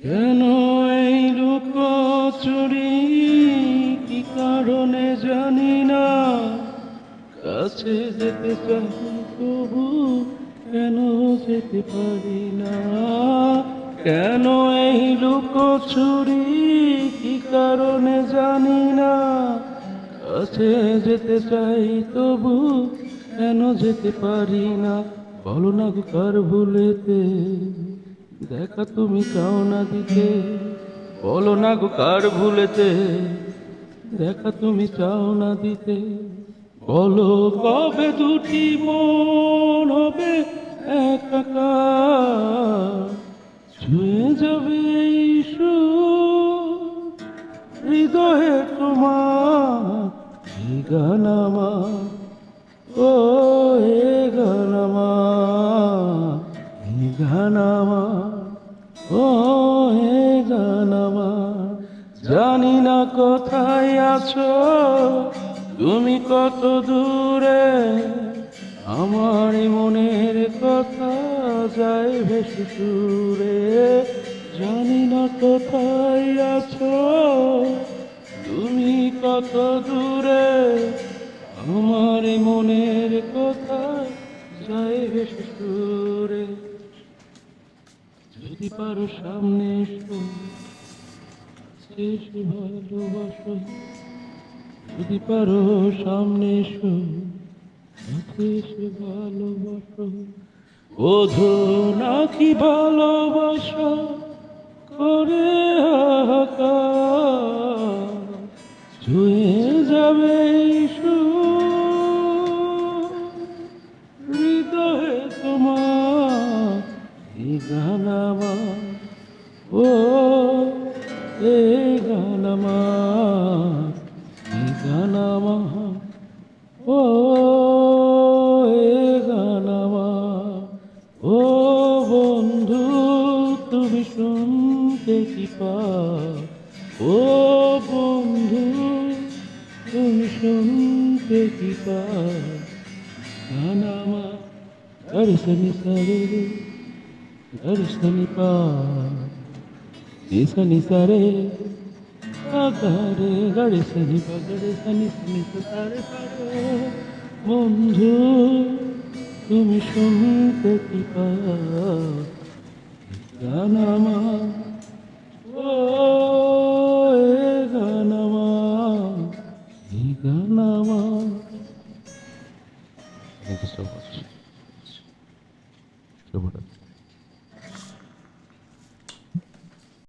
কেন এই লুকোচুরি, কি কারণে জানি না, কাছে যেতে চাই তবু কেন যেতে পারি না। কেন এই লুকোচুরি, কি কারণে জানি না, কাছে যেতে চাই তবু কেন যেতে পারি না। বলো না গো কার ভুলেতে দেখা তুমি চাও না দিতে। বলো না গো কার ভুলেতে দেখা তুমি চাও না দিতে। বলো কবে দুটি মন হবে একাকার, ছুঁয়ে যাবে এই সুর হৃদয়ে তোমার। এই গান আমার, ও এ গান আমার, এই গান আমার, ও এ গান আমার। জানি না কোথায় আছো তুমি, কত দূরে, আমার এই মনের কথা যায় ভেসে সুরে। জানি না কোথায় আছো তুমি, কত দূরে, আমার এই মনের কথা যায় ভেসে সুরে। যদি পারো সামনে এসো, শেষ ভালোবাসো। যদি পারো সামনে এসো, শেষ ভালোবাসো। বোঝো নাকি ভালোবাসা করে হাহাকার, ছুঁয়ে যাবে এই সুর হৃদয়ে তোমার। এই গান আমার, ও এই গান আমার, এই গান আমার, ও এই গান আমার। ও বন্ধু তুমি শুনতে কি পাও, ও বন্ধু তুমি শুনতে কি পাও। গান আমার গাড়ি সানি সারে, গাড়ি সানি পা, নিশানি সারে আগারে, গাড়ি সানি পা, গাড়ি সানি সানি সারে সারে। বন্ধু তুমি শুনতে কি পাও, গান আমার, ও